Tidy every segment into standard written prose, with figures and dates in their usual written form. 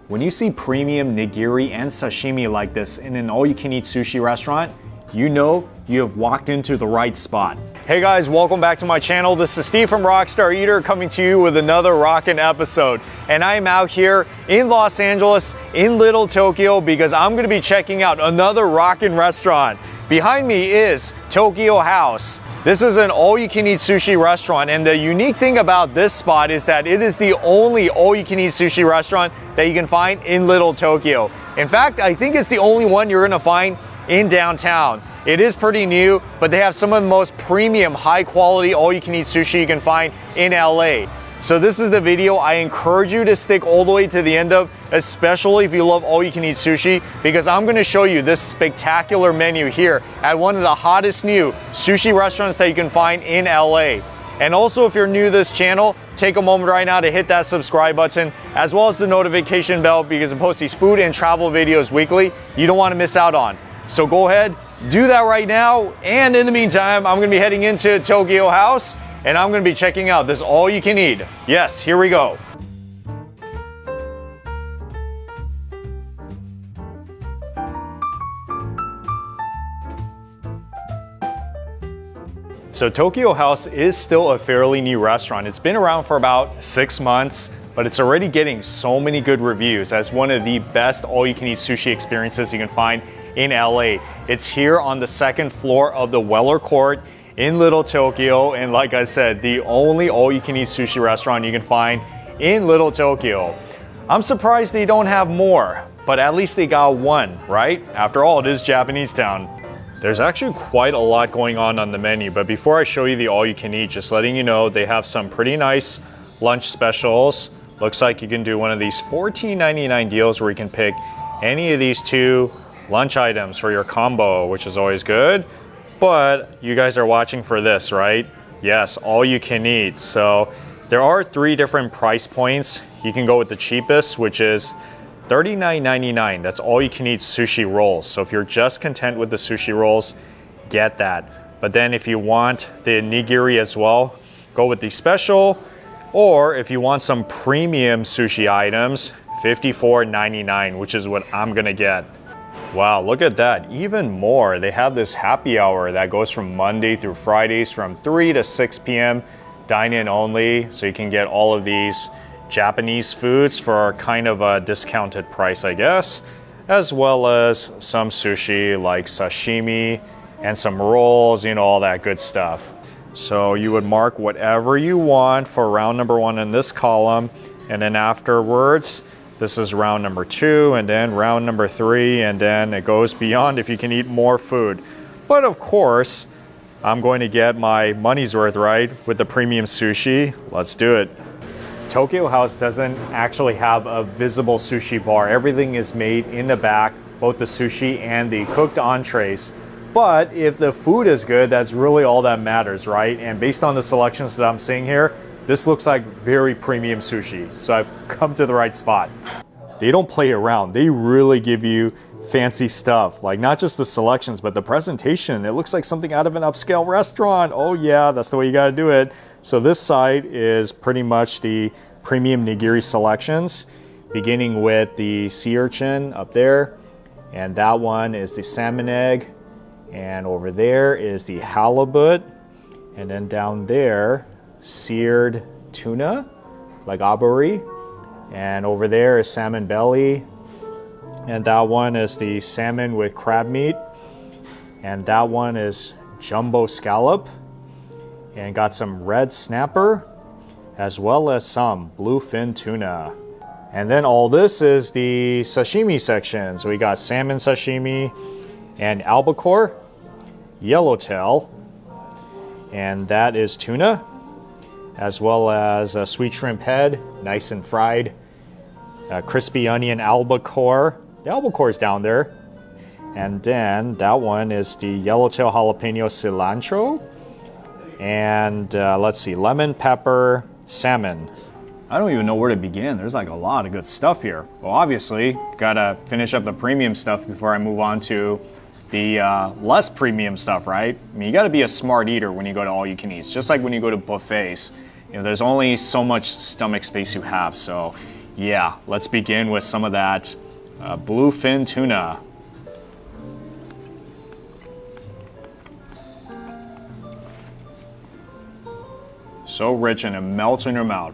When you see premium nigiri and sashimi like this in an all-you-can-eat sushi restaurant, you know you have walked into the right spot. Hey guys, welcome back to my channel. This is Steve from Rockstar Eater coming to you with another rockin' episode. And I'm out here in Los Angeles, in Little Tokyo, because I'm gonna be checking out another rockin' restaurant. Behind me is Tokyo Haus. This is an all-you-can-eat sushi restaurant, and the unique thing about this spot is that it is the only all-you-can-eat sushi restaurant that you can find in Little Tokyo. In fact, I think it's the only one you're gonna find in downtown. It is pretty new, but they have some of the most premium, high-quality all-you-can-eat sushi you can find in LA. So this is the video I encourage you to stick all the way to the end of, especially if you love all-you-can-eat sushi, because I'm gonna show you this spectacular menu here at one of the hottest new sushi restaurants that you can find in LA. And also, if you're new to this channel, take a moment right now to hit that subscribe button, as well as the notification bell, because I post these food and travel videos weekly you don't wanna miss out on. So go ahead, do that right now, and in the meantime, I'm gonna be heading into Tokyo Haus, and I'm gonna be checking out this all-you-can-eat. Yes, here we go. So Tokyo Haus is still a fairly new restaurant. It's been around for about 6 months, but it's already getting so many good reviews as one of the best all-you-can-eat sushi experiences you can find in LA. It's here on the second floor of the Weller Court in Little Tokyo, and like I said, the only all-you-can-eat sushi restaurant you can find in Little Tokyo. I'm surprised they don't have more, but at least they got one, right? After all, it is Japanese town. There's actually quite a lot going on the menu, but before I show you the all-you-can-eat, just letting you know they have some pretty nice lunch specials. Looks like you can do one of these $14.99 deals where you can pick any of these 2 lunch items for your combo, which is always good. But you guys are watching for this, right? Yes, all you can eat. So there are 3 different price points. You can go with the cheapest, which is $39.99. That's all you can eat sushi rolls. So if you're just content with the sushi rolls, get that. But then if you want the nigiri as well, go with the special. Or if you want some premium sushi items, $54.99, which is what I'm gonna get. Wow, look at that, even more. They have this happy hour that goes from Monday through Fridays from 3 to 6 p.m. dine-in only, so you can get all of these Japanese foods for kind of a discounted price, I guess, as well as some sushi like sashimi and some rolls, you know, all that good stuff. So you would mark whatever you want for round number 1 in this column, and then afterwards, this is round number 2, and then round number 3, and then it goes beyond if you can eat more food. But of course, I'm going to get my money's worth, right, with the premium sushi. Let's do it. Tokyo Haus doesn't actually have a visible sushi bar. Everything is made in the back, both the sushi and the cooked entrees. But if the food is good, that's really all that matters, right? And based on the selections that I'm seeing here, this looks like very premium sushi, so I've come to the right spot. They don't play around. They really give you fancy stuff, like not just the selections, but the presentation. It looks like something out of an upscale restaurant. Oh yeah, that's the way you gotta do it. So this side is pretty much the premium nigiri selections, beginning with the sea urchin up there, and that one is the salmon egg, and over there is the halibut, and then down there, seared tuna, like aburi, and over there is salmon belly, and that one is the salmon with crab meat, and that one is jumbo scallop, and got some red snapper, as well as some bluefin tuna. And then all this is the sashimi section. So we got salmon sashimi and albacore, yellowtail, and that is tuna, as well as a sweet shrimp head, nice and fried, crispy onion albacore. The albacore is down there. And then that one is the yellowtail jalapeno cilantro. And let's see, lemon pepper salmon. I don't even know where to begin. There's like a lot of good stuff here. Well, obviously, gotta finish up the premium stuff before I move on to the less premium stuff, right? I mean, you gotta be a smart eater when you go to all you can eat. Just like when you go to buffets, you know, there's only so much stomach space you have. So Yeah, let's begin with some of that bluefin tuna. So rich and it melts in your mouth.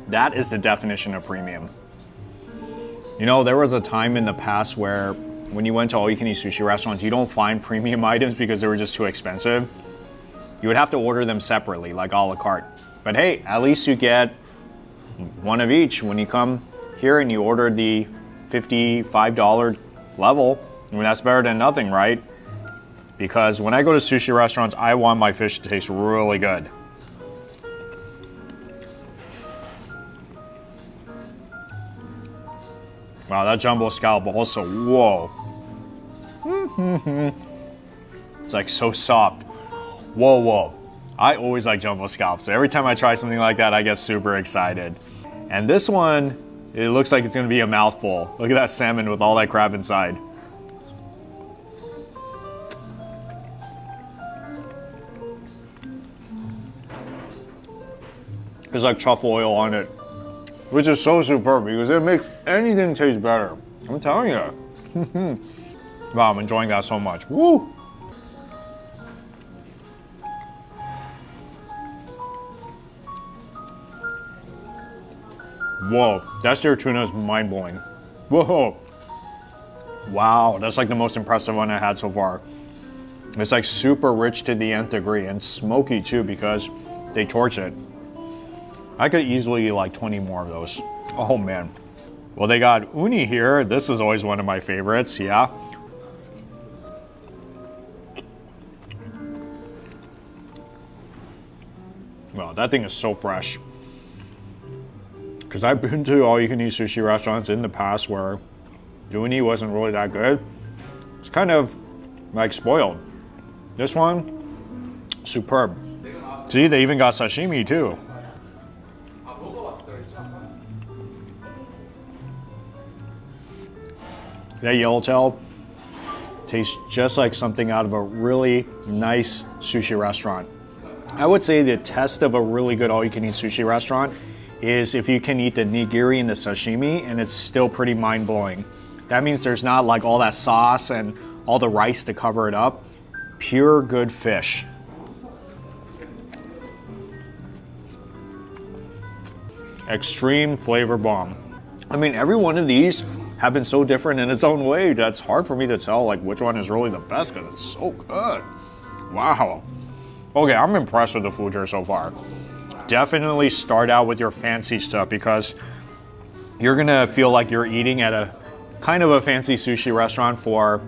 That is the definition of premium. You know, there was a time in the past where when you went to all-you-can-eat sushi restaurants, you don't find premium items because they were just too expensive. You would have to order them separately, like a la carte. But hey, at least you get one of each when you come here and you order the $55 level. I mean, that's better than nothing, right? Because when I go to sushi restaurants, I want my fish to taste really good. Wow, that jumbo scallop also, whoa. It's like so soft. Whoa, whoa. I always like jumbo scallops, so every time I try something like that, I get super excited. And this one, it looks like it's gonna be a mouthful. Look at that salmon with all that crab inside. There's like truffle oil on it, which is so superb because it makes anything taste better. I'm telling you. Wow, I'm enjoying that so much. Woo! Whoa, that steer tuna is mind-blowing. Whoa! Wow, that's like the most impressive one I had so far. It's like super rich to the nth degree and smoky too because they torch it. I could easily eat like 20 more of those. Oh man. Well, they got uni here. This is always one of my favorites, yeah. Wow, that thing is so fresh. Because I've been to all-you-can-eat sushi restaurants in the past where the uni wasn't really that good. It's kind of like spoiled. This one, superb. See, they even got sashimi too. That yellowtail tastes just like something out of a really nice sushi restaurant. I would say the test of a really good all-you-can-eat sushi restaurant is if you can eat the nigiri and the sashimi and it's still pretty mind-blowing. That means there's not like all that sauce and all the rice to cover it up. Pure good fish. Extreme flavor bomb. I mean, every one of these have been so different in its own way that's hard for me to tell like which one is really the best because it's so good. Wow. Okay, I'm impressed with the food here so far. Definitely start out with your fancy stuff because you're gonna feel like you're eating at a kind of a fancy sushi restaurant for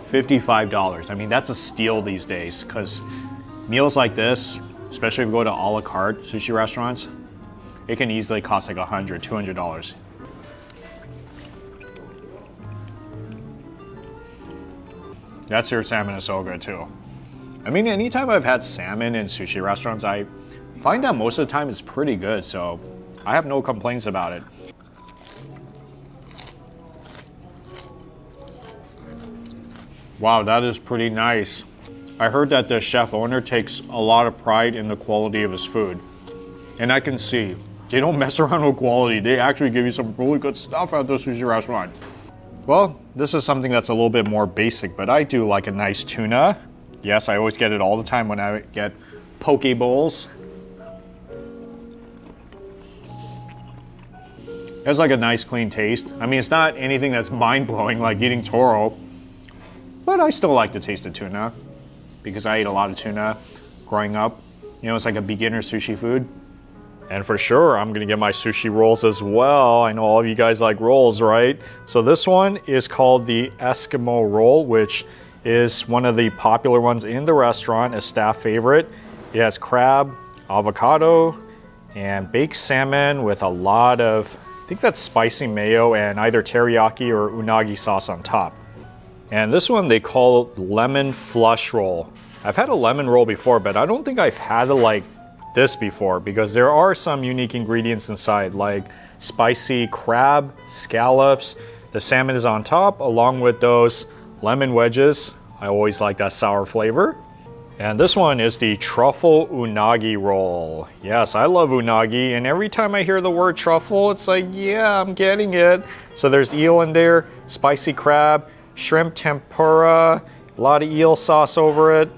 $55. I mean, that's a steal these days because meals like this, especially if you go to a la carte sushi restaurants, it can easily cost like $100, $200. That seared salmon is so good too. I mean, anytime I've had salmon in sushi restaurants, I find that most of the time it's pretty good, so I have no complaints about it. Wow, that is pretty nice. I heard that the chef owner takes a lot of pride in the quality of his food. And I can see, they don't mess around with quality. They actually give you some really good stuff at the sushi restaurant. Well, this is something that's a little bit more basic, but I do like a nice tuna. Yes, I always get it all the time when I get poke bowls. It's like a nice clean taste. I mean, it's not anything that's mind-blowing like eating toro, but I still like the taste of tuna because I ate a lot of tuna growing up. You know, it's like a beginner sushi food. And for sure, I'm gonna get my sushi rolls as well. I know all of you guys like rolls, right? So this one is called the Eskimo roll, which is one of the popular ones in the restaurant, a staff favorite. It has crab, avocado, and baked salmon with a lot of, I think that's spicy mayo and either teriyaki or unagi sauce on top. And this one they call lemon flush roll. I've had a lemon roll before, but I don't think I've had like this before because there are some unique ingredients inside like spicy crab, scallops, the salmon is on top along with those lemon wedges. I always like that sour flavor. And this one is the truffle unagi roll. Yes, I love unagi, and every time I hear the word truffle, it's like, yeah, I'm getting it. So there's eel in there, spicy crab, shrimp tempura, a lot of eel sauce over it.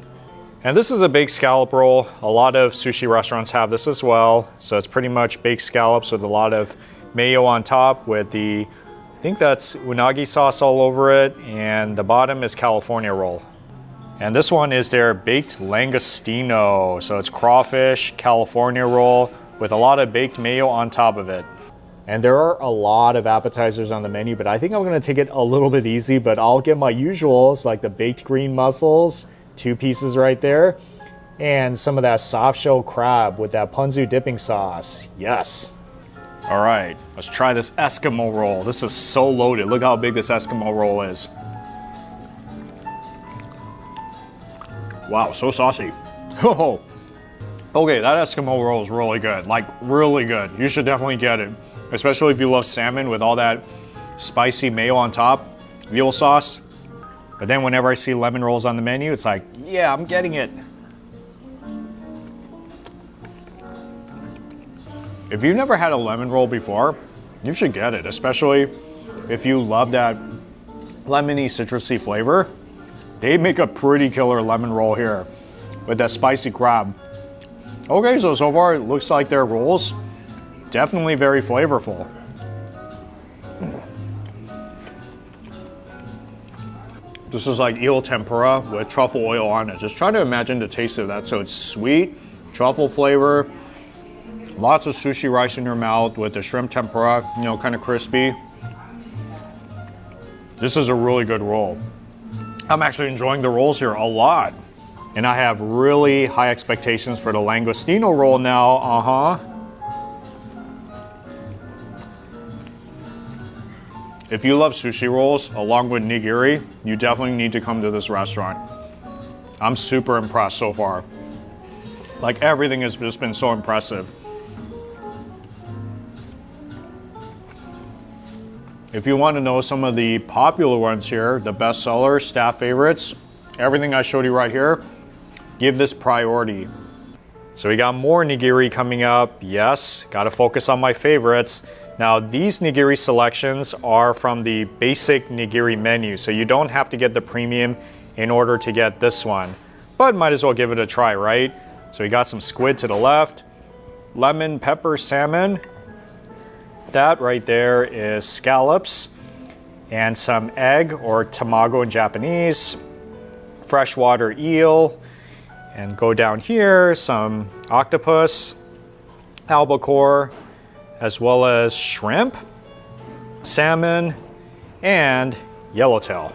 And this is a baked scallop roll. A lot of sushi restaurants have this as well. So it's pretty much baked scallops with a lot of mayo on top with the, I think that's unagi sauce all over it, and the bottom is California roll. And this one is their baked langostino. So it's crawfish, California roll with a lot of baked mayo on top of it. And there are a lot of appetizers on the menu, but I think I'm gonna take it a little bit easy, but I'll get my usuals like the baked green mussels, 2 pieces right there, and some of that soft shell crab with that ponzu dipping sauce. Yes. All right, let's try this Eskimo roll. This is so loaded. Look how big this Eskimo roll is. Wow, so saucy. Oh, okay, that Eskimo roll is really good, like really good. You should definitely get it, especially if you love salmon with all that spicy mayo on top, veal sauce. But then whenever I see lemon rolls on the menu, it's like, yeah, I'm getting it. If you've never had a lemon roll before, you should get it, especially if you love that lemony, citrusy flavor. They make a pretty killer lemon roll here with that spicy crab. Okay, so far it looks like their rolls definitely very flavorful. This is like eel tempura with truffle oil on it. Just try to imagine the taste of that. So it's sweet, truffle flavor, lots of sushi rice in your mouth with the shrimp tempura, you know, kind of crispy. This is a really good roll. I'm actually enjoying the rolls here a lot. And I have really high expectations for the langostino roll now, If you love sushi rolls along with nigiri, you definitely need to come to this restaurant. I'm super impressed so far. Like everything has just been so impressive. If you want to know some of the popular ones here, the best sellers, staff favorites, everything I showed you right here, give this priority. So we got more nigiri coming up. Yes, gotta focus on my favorites. Now these nigiri selections are from the basic nigiri menu, so you don't have to get the premium in order to get this one. But might as well give it a try, right? So we got some squid to the left, lemon pepper salmon. That right there is scallops, and some egg or tamago in Japanese, freshwater eel, and go down here, some octopus, albacore, as well as shrimp, salmon, and yellowtail.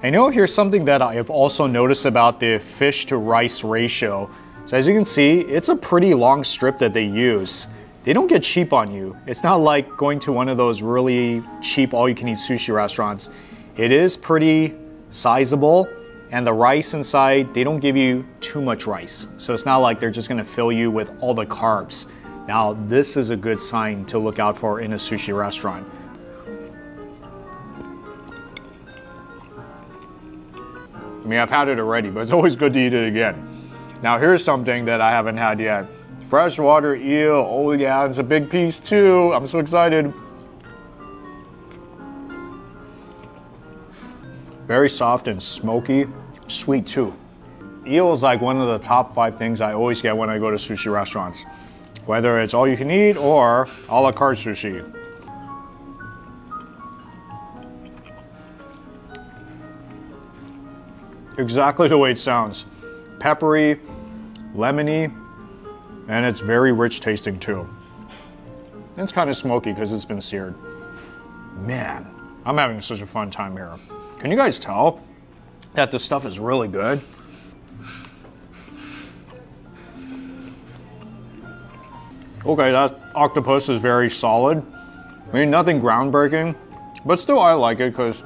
I know here's something that I have also noticed about the fish to rice ratio. So as you can see, it's a pretty long strip that they use. They don't get cheap on you. It's not like going to one of those really cheap all-you-can-eat sushi restaurants. It is pretty sizable, and the rice inside, they don't give you too much rice. So it's not like they're just gonna fill you with all the carbs. Now, this is a good sign to look out for in a sushi restaurant. I mean, I've had it already, but it's always good to eat it again. Now, here's something that I haven't had yet. Freshwater eel, oh yeah, it's a big piece too. I'm so excited. Very soft and smoky, sweet too. Eel is like one of the top 5 things I always get when I go to sushi restaurants. Whether it's all you can eat or a la carte sushi. Exactly the way it sounds. Peppery, lemony, and it's very rich tasting too. It's kind of smoky because it's been seared. Man, I'm having such a fun time here. Can you guys tell that this stuff is really good? Okay, that octopus is very solid. I mean, nothing groundbreaking, but still I like it because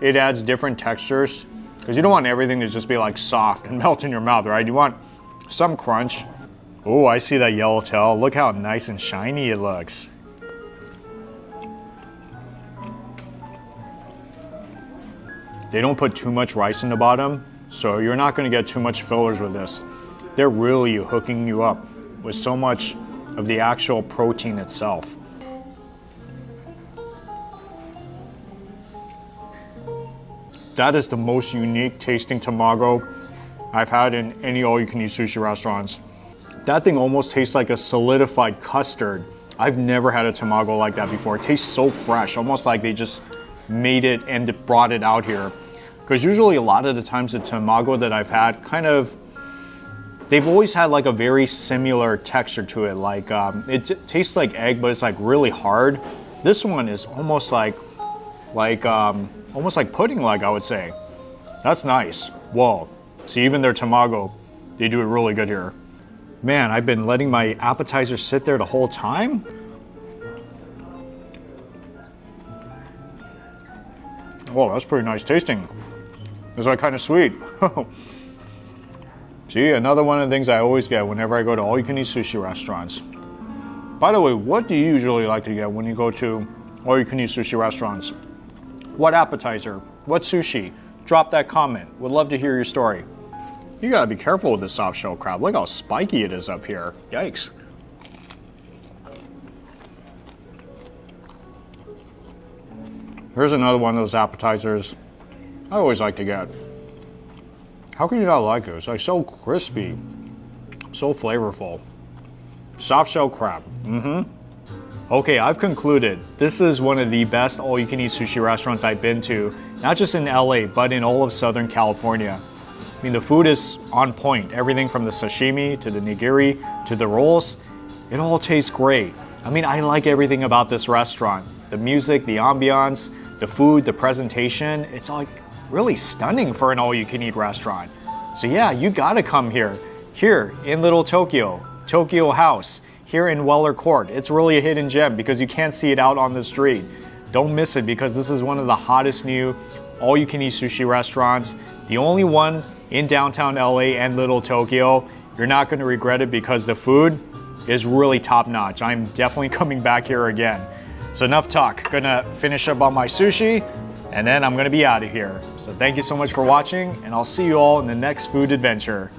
it adds different textures. Because you don't want everything to just be like soft and melt in your mouth, right? You want some crunch. Oh, I see that yellowtail. Look how nice and shiny it looks. They don't put too much rice in the bottom. So you're not gonna get too much fillers with this. They're really hooking you up with so much of the actual protein itself. That is the most unique tasting tamago I've had in any all-you-can-eat sushi restaurants. That thing almost tastes like a solidified custard. I've never had a tamago like that before. It tastes so fresh, almost like they just made it and brought it out here. Because usually a lot of the times the tamago that I've had they've always had like a very similar texture to it. Like it tastes like egg, but it's like really hard. This one is almost like pudding-like, I would say. That's nice. Whoa. See, even their tamago, they do it really good here. Man, I've been letting my appetizer sit there the whole time. Whoa, that's pretty nice tasting. It's like kind of sweet. See, another one of the things I always get whenever I go to all-you-can-eat sushi restaurants. By the way, what do you usually like to get when you go to all-you-can-eat sushi restaurants? What appetizer? What sushi? Drop that comment. Would love to hear your story. You gotta be careful with the soft shell crab. Look how spiky it is up here. Yikes. Here's another one of those appetizers I always like to get. How can you not like it? It's like so crispy, so flavorful. Soft shell crab. Okay, I've concluded this is one of the best all-you-can-eat sushi restaurants I've been to, not just in LA, but in all of Southern California. I mean, the food is on point. Everything from the sashimi to the nigiri to the rolls, it all tastes great. I mean, I like everything about this restaurant. The music, the ambiance, the food, the presentation, it's like really stunning for an all-you-can-eat restaurant. So yeah, you gotta come here. Here in Little Tokyo, Tokyo Haus, here in Weller Court. It's really a hidden gem because you can't see it out on the street. Don't miss it because this is one of the hottest new all-you-can-eat sushi restaurants. The only one in downtown LA and Little Tokyo. You're not gonna regret it because the food is really top-notch. I'm definitely coming back here again. So enough talk, gonna finish up on my sushi and then I'm gonna be out of here. So thank you so much for watching and I'll see you all in the next food adventure.